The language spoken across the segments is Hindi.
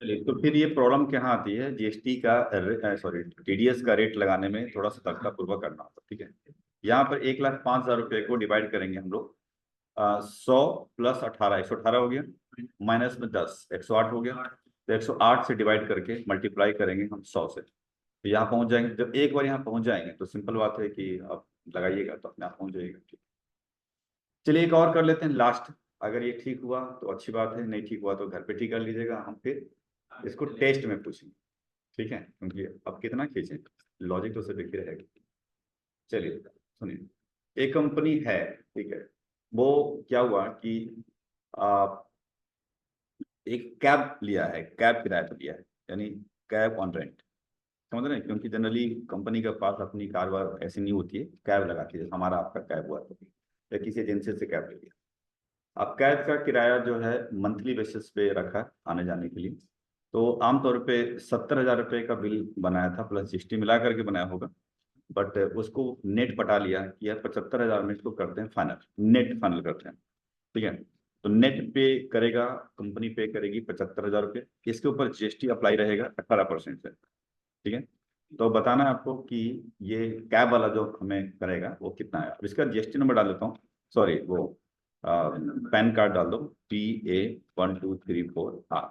चलिए, तो फिर ये प्रॉब्लम कहाँ आती है? जीएसटी का, सॉरी, टीडीएस का रेट लगाने में थोड़ा सतर्कता पूर्वक करना होता है। ठीक है, यहाँ पर 1,05,000 रुपये को डिवाइड करेंगे हम लोग। 100 प्लस 18, 118 हो गया, माइनस में 10, 108 हो गया। तो 108 से डिवाइड करके मल्टीप्लाई करेंगे हम 100 से, तो यहाँ पहुंच जाएंगे। जब एक बार यहाँ पहुंच जाएंगे तो सिंपल बात है कि आप लगाइएगा तो अपने आप पहुंच जाइएगा। ठीक, चलिए एक और कर लेते हैं लास्ट। अगर ये ठीक हुआ तो अच्छी बात है, नहीं ठीक हुआ तो घर पे ठीक कर लीजिएगा। हम फिर इसको टेस्ट में पूछेंगे, ठीक है, क्योंकि अब कितना खींचें, लॉजिक तो सिर्फ एक ही रहेगा। चलिए सुनिए, एक कंपनी है, ठीक है, वो क्या हुआ कि आ, एक कैब लिया है, कैब किराए पर लिया है, यानी कैब ऑन रेंट, समझ रहे हैं? क्योंकि जनरली कंपनी के पास अपनी कार वार ऐसी नहीं होती है, कैब लगाती है, हमारा आपका कैब हुआ तो या किसी एजेंसी से कैब ले लिया। अब कैब का किराया जो है मंथली बेसिस पे रखा है आने जाने के लिए। तो आमतौर पे 70,000 रुपये का बिल बनाया था, प्लस जीएसटी मिला करके बनाया होगा। बट उसको नेट पटा लिया कि यार 75,000 में इसको करते हैं फाइनल, नेट फाइनल करते हैं। ठीक है, तो नेट पे करेगा, कंपनी पे करेगी 75,000 रुपये। इसके ऊपर जीएसटी अप्लाई रहेगा 18% से। ठीक है, तो बताना है आपको कि ये कैब वाला जो हमें करेगा वो कितना है। अब इसका जीएसटी नंबर डाल देता हूँ, सॉरी वो पैन कार्ड डाल दो, PA1234R,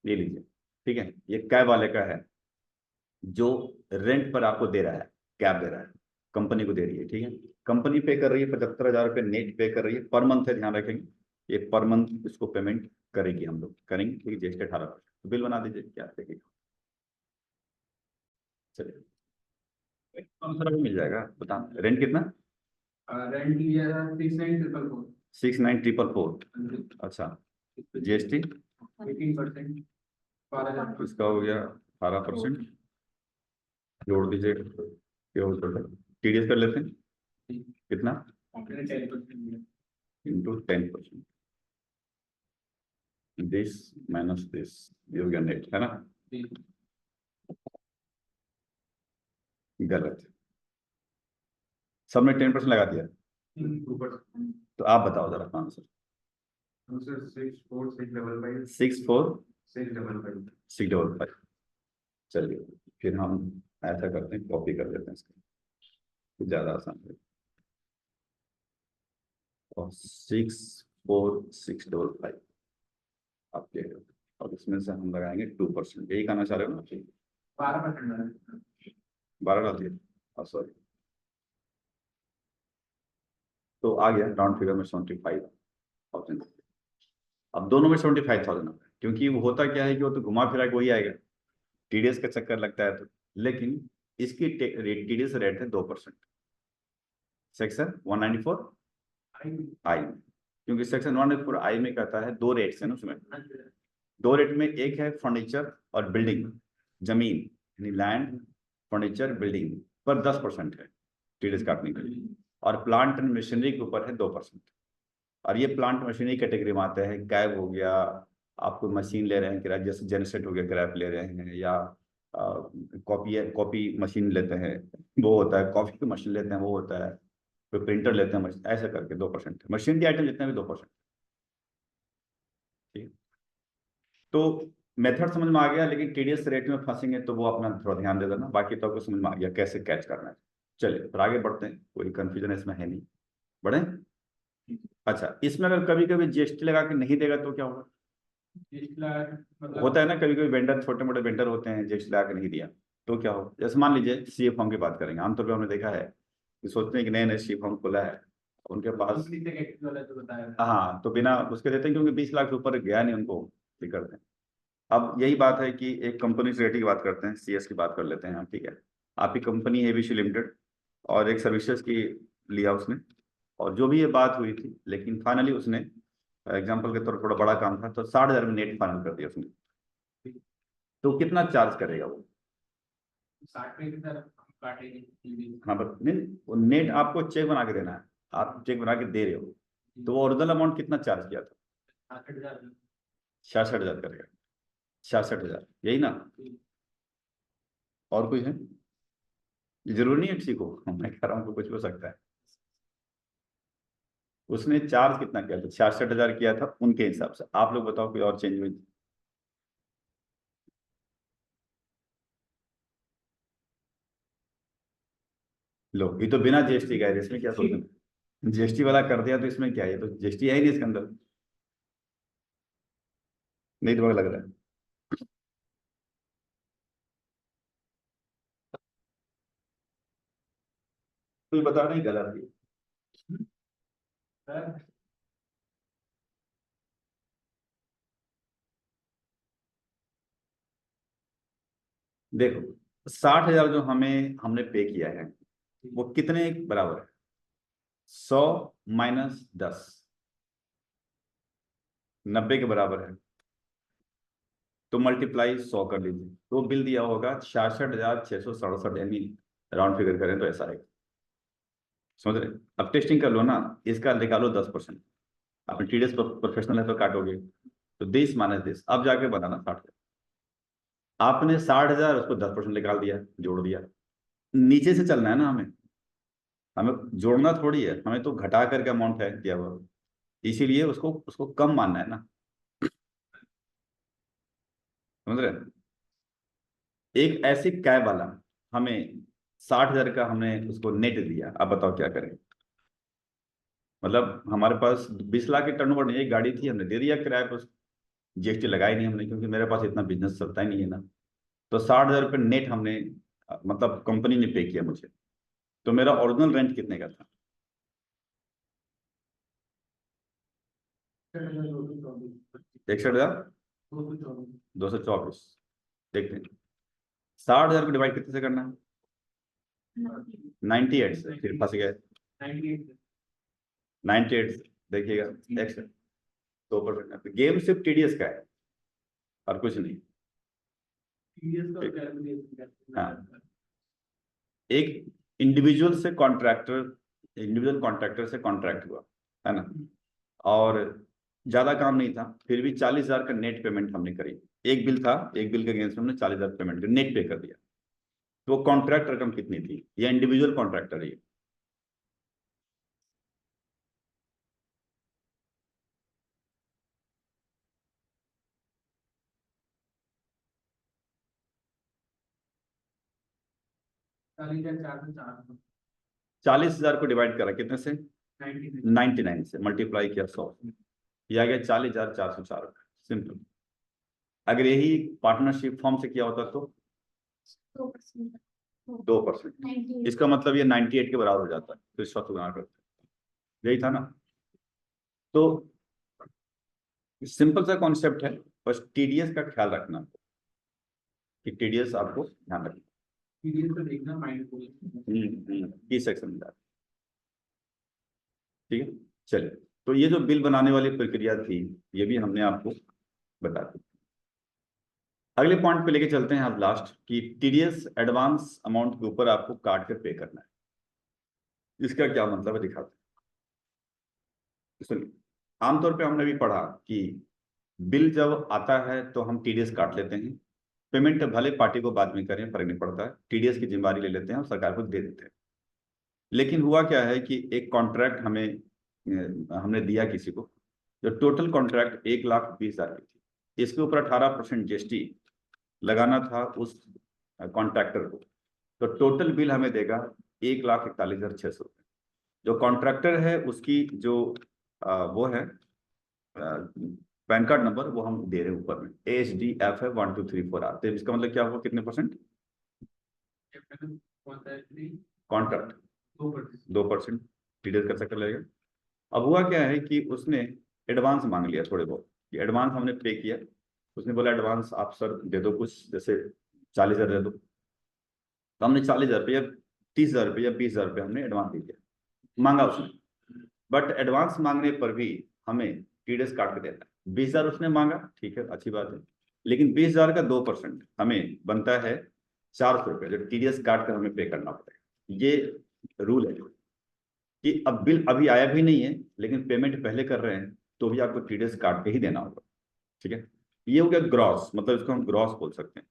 ले लीजिए। ठीक है, ये कैब वाले का है, जो रेंट पर आपको दे रहा है, कैब दे रहा है, कंपनी को दे रही है। ठीक है, कंपनी पे कर रही है 75,000 रुपये, नेट पे कर रही है, पर मंथ है, ध्यान रखेंगे, ये पर मंथ इसको पेमेंट करेगी, हम लोग करेंगे। ठीक है, जीएसटी 18%, बिल बना दीजिए क्या देखेगा। चलिए, कौन सा मिल जाएगा बता, रेंट कितना? रेंट लिया था 69,444। 69,444, अच्छा। जीएसटी 18%। 12,000। इसका हो गया 18%, जोड़ दीजिए, क्या हो जाएगा? टीडीएस कर लेते हैं, कितना? 10%। इंटू 10%, दिस माइनस दिस, ये हो गया नेट, है ना? गलत, सबने 10% लगा दिया। तो आप बताओ जरा आंसर। 64,655। 64,655। चलिए, फिर हम ऐसा करते हैं, कॉपी कर लेते हैं इसको, तो ज्यादा आसान है। और 64,655 आपके, और इसमें से हम लगाएंगे 2%, यही कहना चाह रहे हो ना? 12%। 12 डाल दिए, सॉरी। तो आ गया राउंड फिगर में 75,000। अब दोनों में 75,000 क्योंकि वो होता क्या है कि वो तो घुमा फिरा के वही आएगा, टीडीएस का चक्कर लगता है तो। लेकिन इसकी टीडीएस रेट है 2%, सेक्शन 194 आई में। क्योंकि सेक्शन 194 आई में कहता है, दो रेट्स है ना उसमें, दो रेट में, एक है फर्नीचर और बिल्डिंग, जमीन यानी लैंड, फर्नीचर बिल्डिंग पर 10% है टीडीएस काटने के लिए, और प्लांट एंड मशीनरी के ऊपर है 2%। और ये प्लांट मशीनरी कैटेगरी में आते हैं, कैब हो गया, आपको मशीन ले रहे हैं किराए, जैसे जनसेट हो गया किराए पे ले रहे हैं, या कॉपी कॉपी मशीन लेते हैं वो होता है, कॉफी की मशीन लेते हैं वो होता है, फिर प्रिंटर लेते हैं मशीन, ऐसा करके 2%, मशीन की आइटम जितने भी 2%। ठीक है, तो मेथड समझ में आ गया, लेकिन टीडीएस रेट में फंसेंगे तो वो अपना थोड़ा ध्यान दे देना, बाकी तो आपको समझ में आ गया कैसे कैच करना है। चलिए फिर आगे बढ़ते हैं, कोई कंफ्यूजन इसमें है नहीं, बढ़े। अच्छा, इसमें अगर कभी कभी जीएसटी लगा के नहीं देगा तो क्या होगा? होता है ना, कभी कभी वेंडर, छोटे मोटे वेंडर होते हैं, जीएसटी लगा के नहीं दिया तो क्या हो? जैसे मान लीजिए सीए फॉर्म की बात करेंगे, आमतौर पर हमने देखा है कि सोचते हैं कि नए नए सीए फॉर्म खुला है उनके पास, हाँ, तो बिना उसके देते हैं, क्योंकि 20 लाख से ऊपर गया नहीं उनको, ये करते हैं। अब यही बात है कि एक कंपनी से रेटी की बात करते हैं, सीएस की बात कर लेते हैं हम, ठीक है। आपकी कंपनी है एबीसी लिमिटेड, और एक सर्विसेज की लिया उसने, और जो भी ये बात हुई थी, लेकिन फाइनली उसने, एग्जाम्पल के तौर पर थोड़ा बड़ा काम था तो 60,000 में नेट फाइनल कर दिया उसने। तो कितना चार्ज करेगा वो? 60 में कितना काटेगी? हाँ, बस नहीं, वो नेट आपको चेक बना के देना है, आप चेक बना के दे रहे हो, तो वो ओरिजिनल अमाउंट कितना चार्ज किया था? 60,000। 66,000 करेगा, 66,000, यही ना? और कोई है? ये जरूरी नहीं है किसी को, मैं कह रहा हूँ कि कुछ हो सकता है। उसने चार्ज कितना किया था? 66,000 किया था उनके हिसाब से, आप लोग बताओ कोई और चेंज हुई? लो, ये तो बिना जीएसटी का है, इसमें क्या सोचते हैं, जीएसटी वाला कर दिया तो इसमें क्या है, ये तो जीएसटी है ही नहीं इसके अंदर, नहीं तुम्हें लग रहा है? तो ये बता रहे हैं गलत है। सर देखो 60,000 जो हमने पे किया है वो कितने बराबर है, 100 - 10, 90 के बराबर है, तो मल्टीप्लाई 100 कर लीजिए, तो बिल दिया होगा 66,667, यानी राउंड फिगर करें तो ऐसा आएगा। समझ रहे? अब टेस्टिंग कर लो ना, इसका निकालो 10%, अपने टीडीएस प्रोफेशनल है तो काटोगे, तो 20 - 10, अब जाके बनाना 60,000। आपने 60,000 उसको 10% निकाल दिया, जोड़ दिया, नीचे से चलना है ना हमें, हमें जोड़ना थोड़ी है, हमें तो घटा करके अमाउंट है दिया हुआ, इसीलिए उसको उसको कम मानना है ना। समझ रहे? एक ऐसी कैब वाला हमें 60,000 का हमने उसको नेट दिया, अब बताओ क्या करें। मतलब हमारे पास 20 लाख की टर्नओवर नहीं, एक गाड़ी थी, हमने दे दिया किराए पर, जीएसटी लगाई नहीं हमने, क्योंकि मेरे पास इतना बिजनेस चलता ही नहीं है ना। तो 60,000 रुपये नेट हमने मतलब कंपनी ने पे किया मुझे, तो मेरा ओरिजिनल रेंट कितने का था? 61,000, 224। देखते हैं 60,000 को डिवाइड कितने से करना है, 98 से, फिर फंस गए 98 से। देखिएगा एक्स 2%, गेम सिर्फ टीडीएस का है और कुछ नहीं। हाँ, एक इंडिविजुअल कॉन्ट्रैक्टर से कॉन्ट्रैक्ट हुआ है ना, और ज्यादा काम नहीं था, फिर भी 40,000 का नेट पेमेंट हमने करी। एक बिल था, एक बिल के अगेंस्ट हमने 40,000 पेमेंट कर नेट पे कर दिया। तो वो कॉन्ट्रैक्ट रकम कितनी थी, या इंडिविजुअल कॉन्ट्रैक्टर है ये? चार 40,000 को डिवाइड करा कितने से, 99 99 से, मल्टीप्लाई किया 100, ये आ गया 40,404 रुपये। सिंपल। अगर यही पार्टनरशिप फॉर्म से किया होता तो 2%, इसका मतलब ये 98 के बराबर हो जाता है, तो इस वक्त गुना करते, यही था ना। तो सिंपल सा कॉन्सेप्ट है, बस टीडीएस का ख्याल रखना, कि टीडीएस आपको ध्यान रखना। पीडीएफ को देखना माइंड को। की सेक्शन में जाके, ठीक है। चलिए, तो ये जो बिल बनाने वाली प्रक्रिया थी, ये भी हमने आपको बता दी। अगले पॉइंट पे लेके चलते हैं आप लास्ट, कि टीडीएस एडवांस अमाउंट के ऊपर आपको काट कर पे करना है। इसका क्या मतलब है दिखाते हैं, सुनिए। आमतौर पे हमने भी पढ़ा कि बिल जब आता है तो हम टीडीएस काट लेते हैं, पेमेंट भले पार्टी को बाद में करें, फर्क नहीं पड़ता है, टीडीएस की जिम्मेदारी ले लेते हैं और सरकार को दे देते हैं। लेकिन हुआ क्या है कि एक कॉन्ट्रैक्ट हमने दिया किसी को, जो टोटल कॉन्ट्रैक्ट 1,20,000 की थी, इसके ऊपर 18% जीएसटी लगाना था उस कॉन्ट्रैक्टर को, तो टोटल बिल हमें देगा 1,41,600 रुपये। जो कॉन्ट्रैक्टर है उसकी जो वो है पैन कार्ड नंबर, वो हम दे रहे हैं ऊपर में, ASDF है 1234R, तो इसका मतलब क्या हुआ, कितने परसेंट कॉन्ट्रैक्ट, 2% टीडीएस कर सकते लगेगा। अब हुआ क्या है कि उसने एडवांस मांग लिया थोड़े बहुत, कि एडवांस हमने पे किया, उसने बोला एडवांस आप सर दे दो कुछ, जैसे 40,000 दे दो, तो हमने 40,000 रुपये, 30,000 रुपये या 20,000 रुपये हमने एडवांस दे दिया, मांगा उसने। बट एडवांस मांगने पर भी हमें टीडीएस काट के देना है। 20,000 उसने मांगा, ठीक है, अच्छी बात है, लेकिन 20,000 का 2% हमें बनता है 400 रुपये, जो टीडीएस काट कर हमें पे करना पड़ेगा। ये रूल है कि अब बिल अभी आया भी नहीं है, लेकिन पेमेंट पहले कर रहे हैं, तो भी आपको टीडीएस काट के ही देना होगा, ठीक है। ये हो गया ग्रॉस, मतलब इसको हम ग्रॉस बोल सकते हैं,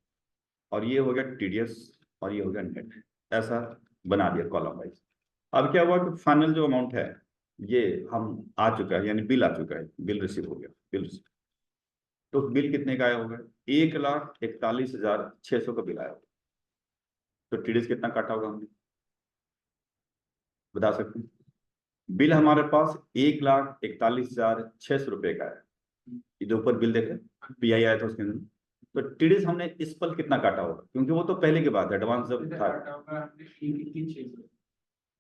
और ये हो गया टीडीएस, और ये हो गया नेट, ऐसा बना दिया कॉलम वाइज। अब क्या हुआ कि फाइनल जो अमाउंट है ये हम आ चुका है, यानी बिल आ चुका है, बिल रिसीव हो गया, बिल रिसीव। तो बिल कितने का आया होगा, 1,41,600 का बिल आया होगा। तो टीडीएस कितना काटा होगा हमने, बता सकते हैं? बिल हमारे पास 1,41,600 रुपए का है। इधर ऊपर बिल देखें, PI आया था उसके अंदर। तो टीडीएस हमने इस पल कितना काटा होगा, क्योंकि वो तो पहले की बात है, एडवांस जब था।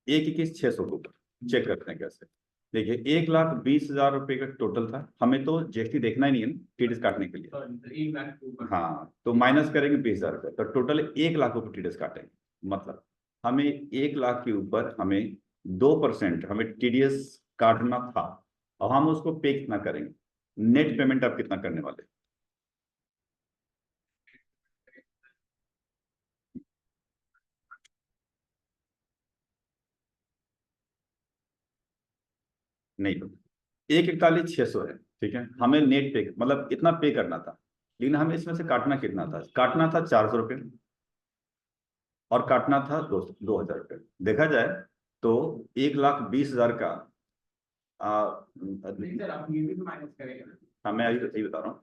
1,21,600 को चेक करते हैं कैसे। देखिए 1,20,000 रुपए का टोटल था, हमें तो GST देखना ही नहीं है ना टीडीएस काटने के लिए। 1,00,000 हाँ, तो माइनस करेंगे 20,000 रुपये, तो टोटल 1,00,000 रुपये टीडीएस काटेंगे। मतलब हमें 1,00,000 के ऊपर हमें 2% हमें टीडीएस काटना था, और हम उसको पे कितना करेंगे? नेट पेमेंट आप कितना करने वाले? नहीं, 1,41,600 है, ठीक है। हमें नेट पे मतलब इतना पे करना था, लेकिन हमें इसमें से काटना कितना था? काटना था 400 रुपये, और काटना था 2,000 रुपये। देखा जाए तो 1,20,000 का नहीं सर, आप ये भी तो माइनस करेंगे ना। हाँ, मैं यही बता रहा हूँ।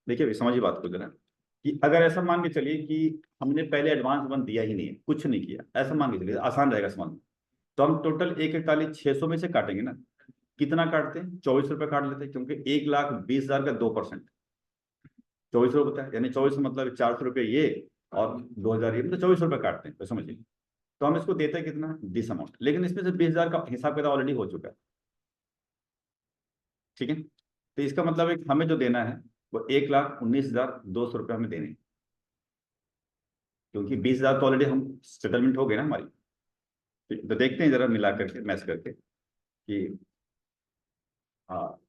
देखिए अभी समझिए बात को जरा, कि अगर ऐसा मान के चलिए कि हमने पहले एडवांस वन दिया ही नहीं है, कुछ नहीं किया, ऐसा मान के चलिए, आसान रहेगा समझ में। तो हम टोटल 1,41,600 में से काटेंगे ना। कितना काटते हैं? 24 रुपये काट लेते हैं, क्योंकि 1,20,000 का 2%, 24 रुपये होता है, यानी 24 मतलब 400 रुपये ये, और 2,000 ये, मतलब 24 रुपये काटते हैं, तो समझिए। तो हम इसको देते हैं कितना? दिस अमाउंट, लेकिन इसमें से 20,000 का हिसाब किताब ऑलरेडी हो चुका है, ठीक है। तो इसका मतलब है कि हमें जो देना है वो 1,19,200 रुपये हमें देने हैं, क्योंकि 20,000 तो ऑलरेडी हम सेटलमेंट हो गए ना हमारी। तो देखते हैं जरा मिला करके, मैच करके, कि हाँ,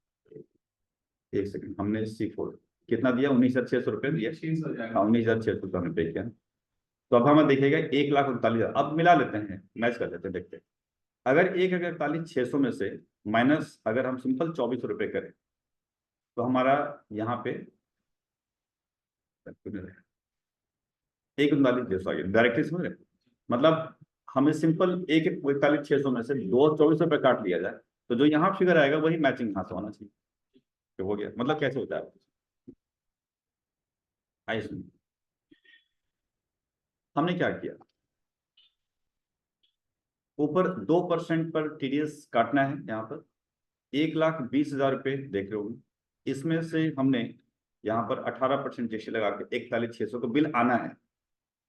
एक सेकंड, हमने C4 कितना दिया? 19,600 रुपये दिया। 600 हो जाएगा। हाँ, 19,600 हमने पे किया। तो अब हमें देखिएगा 1,39,000, अब मिला लेते हैं, मैच कर लेते हैं, देखते हैं। अगर 1,41,600 में से माइनस अगर हम सिंपल 24 रुपये करें, तो हमारा यहाँ पे 1,39,200 आ गया, डायरेक्टली समझ रहे हैं? मतलब हमें सिंपल 1,41,600 में से 24 रुपये काट लिया जाए, तो जो यहाँ फिगर आएगा वही मैचिंग यहाँ से होना चाहिए। तो हो गया, मतलब कैसे होता है? आइए सुनिए, हमने क्या किया, ऊपर 2% पर टीडीएस काटना है, यहाँ पर 1,20,000 रुपये देख रहे होंगे, इसमें से हमने यहाँ पर 18% जीएसटी लगा के 41,600 का बिल आना है।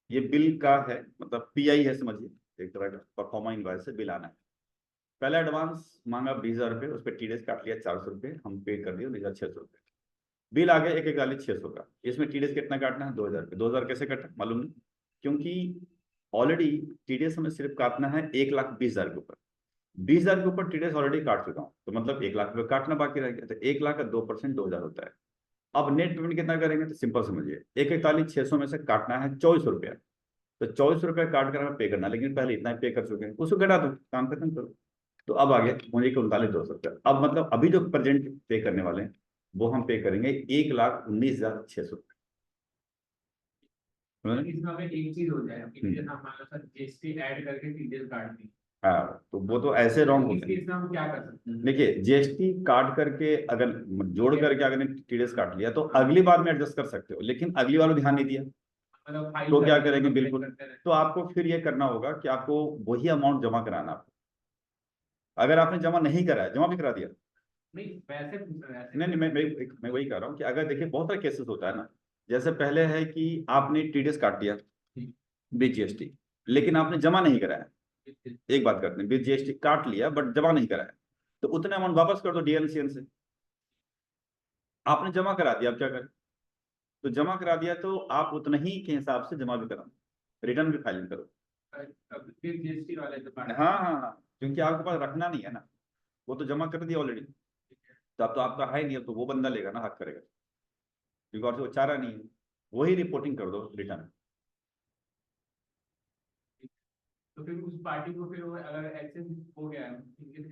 ये बिल का है, मतलब PI है, समझिए, एक तरह का परफॉर्मा इनवॉइस से बिल आना है। पहला एडवांस मांगा 20,000 रुपये, उस पर टीडीएस काट लिया 400 रुपये, हम पे कर दिए 19,600 रुपये। बिल आ गया 1,41,600 का, इसमें टीडीएस कितना काटना है? 2,000 रुपये। 2,000 कैसे कटा मालूम नहीं, क्योंकि ऑलरेडी टीडीएस हमें सिर्फ काटना है 1,20,000 के ऊपर। 20,000 के ऊपर टीडीएस ऑलरेडी काट चुका हूँ, तो मतलब 1,00,000 रुपये काटना बाकी रह गया। तो 1,00,000 का 2% 2,000 होता है। अब नेट पेमेंट कितना करेंगे? तो सिंपल समझिए, 1,41,600 में से काटना है 24 रुपया, तो 24 रुपये काट कर हमें पे करना, लेकिन पहले इतना पे कर चुके हैं, उसको घटा दो, काम खत्म करो। तो अब आ गया मुझे 39,200 रुपये। अब मतलब अभी जो प्रेजेंट पे करने वाले हैं वो हम पे करेंगे 1,19,600 रुपये। इसमें हमें एक चीज हो जाए कि जैसे हम मान लो सर GST ऐड करके टीडीएस काट दी, हाँ, तो वो तो ऐसे रॉन्ग हो इस गए। केस में हम क्या कर सकते हैं? देखिए GST काट करके अगर जोड़ करके अगर टीडीएस काट लिया तो अगली बार में एडजस्ट कर सकते हो, लेकिन अगली बार ध्यान नहीं दिया मतलब फाइल तो क्या करते करेंगे? हैं, बिल्कुल, करते रहते हैं। तो आपको फिर ये करना होगा कि आपको वही अमाउंट जमा कराना आपको। अगर आपने जमा नहीं कराया, जमा भी करा दिया, नहीं वैसे पूछ रहे हैं, नहीं नहीं, मैं वही कह रहा हूँ कि अगर देखिए बहुत सारे केसेस होता है ना, जैसे पहले है कि आपने टीडीएस काट दिया विद GST, लेकिन आपने जमा नहीं कराया। एक बात करते हैं, विद GST काट लिया बट जमा नहीं कराया, तो उतने अमाउंट वापस कर दो DNCN से। आपने जमा करा दिया, अब क्या करें? तो जमा करा दिया तो आप उतना ही के हिसाब से जमा भी करो, रिटर्न भी फाइलिंग करो। फिर GST वाले तो हाँ हाँ हाँ, क्योंकि आपके पास रखना नहीं है ना, वो तो जमा कर दिया ऑलरेडी, तो अब तो आपका है नहीं, अब तो वो बंदा लेगा ना, हक करेगा, क्योंकि और से वो चारा नहीं है। वही रिपोर्टिंग कर दो रिटर्न। तो फिर उस पार्टी को फिर वो अगर एक्सेस हो गया है,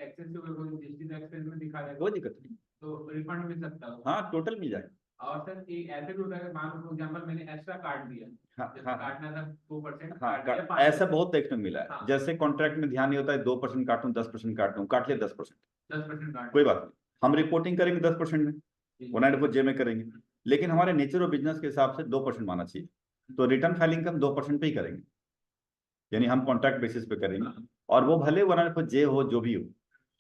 एक्सेस से अगर कोई GST एक्सपेंस में दिखा देगा कोई दिक्कत नहीं, तो रिफंड मिल सकता है। हाँ टोटल मिल जाएगा। और सर एक ऐसे भी होता है, मान लो फॉर एग्जांपल मैंने एक्स्ट्रा काट दिया, हाँ जैसे हाँ काटना था 2% हाँ, काट दिया ऐसा 5%, बहुत देखने को मिला है। हाँ। जैसे कॉन्ट्रैक्ट में ध्यान नहीं होता है, 2% काटूं 10% काटूं, काट लिया 10%, 10% काट कोई बात नहीं, हम रिपोर्टिंग करेंगे 10% में, दिया। 194J में करेंगे, लेकिन हमारे नेचर ऑफ बिजनेस के हिसाब से 2% माना चाहिए, तो रिटर्न फाइलिंग का हम 2% पे ही करेंगे। यानी हम कॉन्ट्रैक्ट बेसिस पे करेंगे, और वो भले 100 हो जो भी हो,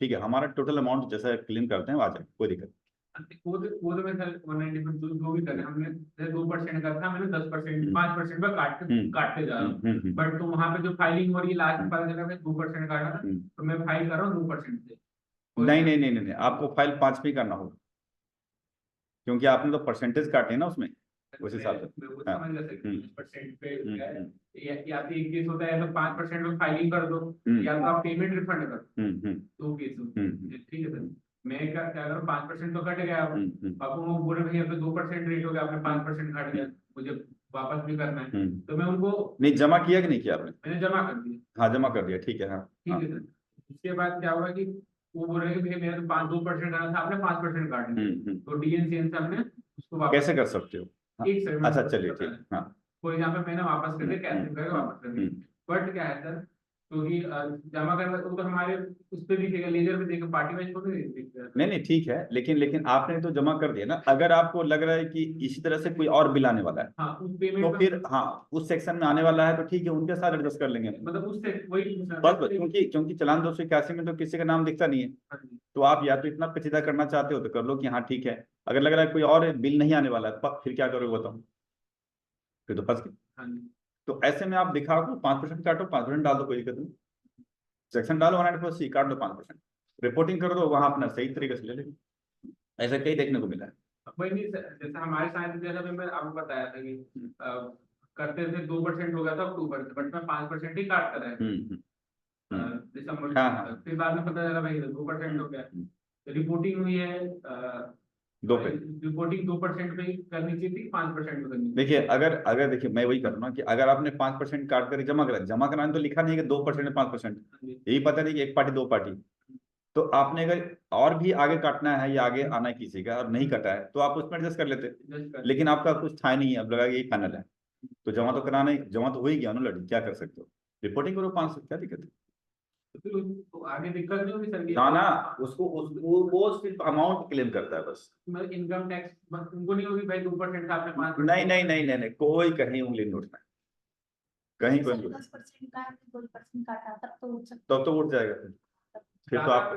ठीक है, हमारा टोटल अमाउंट जैसा क्लेम करते हैं वो आ जाए, कोई दिक्कत वो तो मैं सर 190 जो भी करे हमने, जैसे 2% का था, मैंने 10% 5% पर काटते जा रहा हूँ, बट तो वहां पे जो फाइलिंग हो रही है लास्ट में पता चला मैं 2% काटा था, तो मैं फाइल कर रहा हूँ 2% से। नहीं नहीं नहीं नहीं नहीं, आपको फाइल 5 पे ही करना होगा, क्योंकि आपने तो परसेंटेज काटे ना उसमें, उस हिसाब से। मैं वो हाँ, समझ गया सर, 10% पे या तो एक केस होता है, तो 5% में फाइलिंग कर दो, या तो आप पेमेंट रिफंड कर दो, दो केस होते हैं, ठीक है सर। मैं क्या क्या करूँ, 5% तो कट गया, अब वो बोले भैया तो 2% रेट हो गया, आपने 5% काट दिया, मुझे वापस भी करना है, तो मैं उनको नहीं जमा किया कि नहीं किया आपने? मैंने जमा कर दिया। हाँ जमा कर दिया, ठीक है। हाँ ठीक हाँ। है सर। उसके बाद क्या हुआ कि वो बोल रहे हैं कि भैया मेरा तो 2% आना था, आपने 5% काट दिया, तो डीएनसीएन से हमने उसको वापस। कैसे कर सकते हो? हाँ, एक सेकंड अच्छा चलिए ठीक, हाँ। कोई यहाँ पे मैंने वापस कर दिया, कैंसिल करके वापस कर दिया, बट क्या है सर, क्योंकि जमा करना तो हमारे उस पे दिखेगा, लेजर पे देखेगा, पार्टी वाइज फोटो दिखेगा। नहीं नहीं ठीक है, लेकिन आपने तो जमा कर दिया ना, अगर आपको लग रहा है कि इसी तरह से कोई और बिल आने वाला है, हाँ उस तो पेमेंट फिर हाँ उस सेक्शन में आने वाला है तो ठीक है, उनके साथ एडजस्ट कर लेंगे। मतलब उससे वही बस क्योंकि क्योंकि चालान 281 में तो किसी का नाम दिखता नहीं है, तो आप या तो इतना पेचीदा करना चाहते हो तो कर लो कि हाँ ठीक है, अगर लग रहा है कोई और बिल नहीं आने वाला है फिर क्या करोगे बताओ, फिर तो फंस गए। तो ऐसे में आप दिखाओ कि 5% काटो, 5% डाल दो, कोई दिक्कत नहीं, सेक्शन डालो 100 काट दो 5%, रिपोर्टिंग कर दो, वहां अपना सही तरीके से ले लेंगे। ऐसा कई देखने को मिला है। वही नहीं सर, जैसे हमारे साथ जैसा भी मैं आपको बताया था कि करते थे 2% हो गया था अक्टूबर से, बट मैं 5% ही काटता रहा दिसंबर हाँ हाँ तक। फिर बाद में पता चला भाई 2% हो गया, रिपोर्टिंग हुई है, दो पे। रिपोर्टिंग 2% पे ही करनी चाहिए थी, 5% पे करनी चाहिए। देखिए अगर अगर देखिए मैं वही कर रहा हूँ कि अगर आपने 5% काट कर जमा कराने तो लिखा नहीं है कि 2% में 5%, यही पता नहीं कि एक पार्टी दो पार्टी, तो आपने अगर और भी आगे काटना है या आगे आना है किसी का और नहीं कटा है तो आप उसमें एडजस्ट कर लेते, लेकिन आपका कुछ था नहीं, अब लगा कि यही फाइनल है, तो जमा तो कराना ही, जमा तो हो ही गया ना लड़ी, क्या कर सकते हो, रिपोर्टिंग करो 500, क्या दिक्कत है? तो फिर तो आगे दिक्कत नहीं होगी सर की? ना ना, वो सिर्फ अमाउंट क्लेम करता है बस। मतलब इनकम टैक्स उनको नहीं होगी भाई, 2% था आपने 5%। नहीं नहीं नहीं नहीं नहीं, कोई कहीं उंगली नहीं उठना है, कहीं कोई नहीं, 10% का 2% काटा तब तो उठ सकता तब तो उठ जाएगा फिर तो आप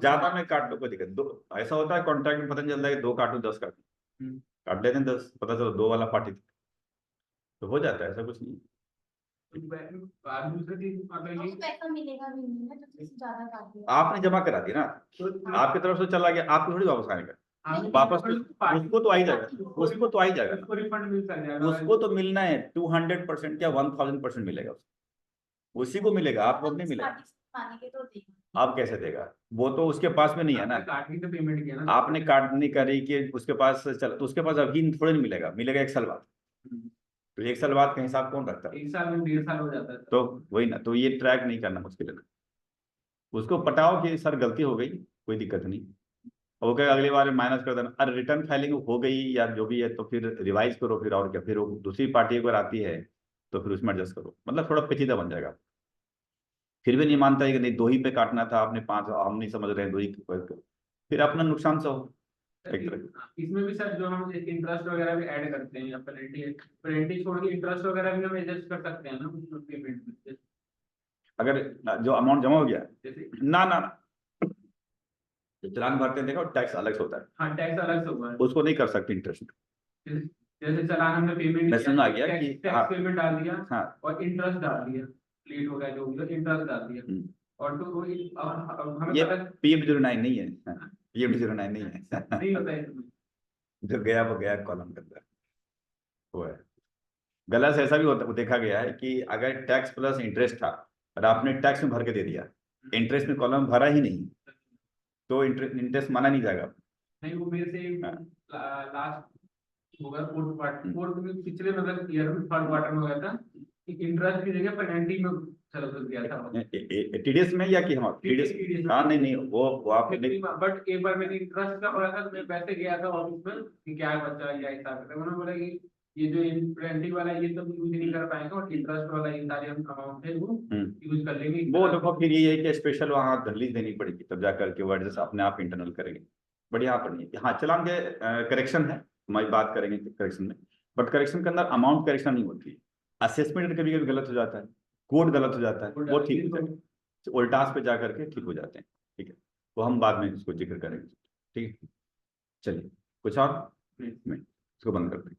ज्यादा में काट लो, कोई दिक्कत, दो ऐसा होता है कॉन्ट्रैक्ट में, पता नहीं चलता है कि 2 काटू 10 काटू, काट लेते हैं 10, पता चलो 2 वाला पार्टी तो हो जाता है, ऐसा कुछ नहीं। दूसरी चीज मतलब ये पैसा मिलेगा भी नहीं ना, जब किसी ज्यादा काट दिया। आपने जमा करा दिया ना, आपकी तरफ से चला गया, आपको थोड़ी वापस आएगा, वापस तो उसको तो आ ही जाएगा, उसको तो आ ही जाएगा, उसको रिफंड मिल जाएगा, उसको तो मिलना है 200% क्या 1000% मिलेगा उसको, उसी को मिलेगा, आपको नहीं मिलेगा। मानेंगे तो देगा। आप कैसे देगा, वो तो उसके पास में नहीं है ना, काटने तो पेमेंट किया ना आपने कार्ड नहीं करी कि उसके पास चल, तो उसके पास अभी थोड़े नहीं मिलेगा, मिलेगा 1 साल बाद, तो 1 साल बाद का हिसाब कौन रखता है? 1 साल में 1.5 साल हो जाता है। तो वही ना, तो ये ट्रैक नहीं करना मुश्किल है ना, उसको पटाओ कि सर गलती हो गई, कोई दिक्कत नहीं, वो कहेगा अगली बार माइनस कर देना, अरे रिटर्न फाइलिंग हो गई या जो भी है तो फिर रिवाइज करो, फिर और क्या, फिर वो दूसरी पार्टी अगर आती है तो फिर उसमें एडजस्ट करो, मतलब थोड़ा पेचीदा बन जाएगा, फिर भी नहीं मानता है कि नहीं 2 ही पे काटना था आपने 5, हम नहीं समझ रहे हैं 2 ही फिर अपना नुकसान से हो एक तरह। इसमें भी सर जो हम इंटरेस्ट वगैरह भी ऐड करते हैं, या पेनल्टी छोड़ के इंटरेस्ट वगैरह भी हम एडजस्ट कर सकते हैं ना पेमेंट में, अगर जो अमाउंट जमा हो गया जैसे ना ना ना, जो चालान भरते हैं देखो टैक्स अलग से होता है, हाँ टैक्स अलग से होगा, उसको नहीं कर सकते इंटरेस्ट। जैसे चालान हमने पेमेंट मैं समझ आ गया कि टैक्स पेमेंट डाल दिया, हाँ और इंटरेस्ट डाल दिया, लेट हो गया जो भी इंटरेस्ट डाल दिया, और तो हमें ये पता PM09 नहीं है, PM09 नहीं है नहीं होता है इसमें। जो गया वो गया कॉलम के अंदर, वो है गलत, ऐसा भी होता देखा गया है कि अगर टैक्स प्लस इंटरेस्ट था और आपने टैक्स में भर के दे दिया, इंटरेस्ट में कॉलम भरा ही नहीं, तो इंटरेस्ट माना नहीं जाएगा। नहीं वो मेरे से लास्ट होगा फोर्थ में, पिछले मतलब ईयर में 3rd क्वार्टर में हुआ था कि इंटरेस्ट की जगह पेनल्टी में चला गया था TDS में या कि हम TDS, हाँ नहीं नहीं वो आप बट एक बार मेरी इंटरेस्ट का हो रहा था, तो मैं पैसे गया था ऑफिस में कि क्या बच्चा क्या हिसाब है, उन्होंने बोला कि ये जो पेनल्टी वाला ये सब यूज नहीं कर पाएंगे, और इंटरेस्ट वाला ये सारे हम अमाउंट है वो यूज कर लेंगे। वो देखो फिर ये है कि स्पेशल वहाँ दहलीज देनी पड़ेगी, तब जा करके वो एडजस्ट अपने आप इंटरनल करेंगे, बट यहाँ पर नहीं है। हाँ चलान के करेक्शन है, हमारी बात करेंगे करेक्शन में, बट करेक्शन के अंदर अमाउंट करेक्शन नहीं होती, असेसमेंट कभी कभी गलत हो जाता है, कोड गलत हो जाता है, वो ठीक हो तो- जाता है, उल्टास पे जा करके ठीक हो जाते हैं। ठीक है, तो हम बाद में इसको जिक्र करेंगे। ठीक है, चलिए कुछ और, नहीं। नहीं, इसको बंद करते हैं।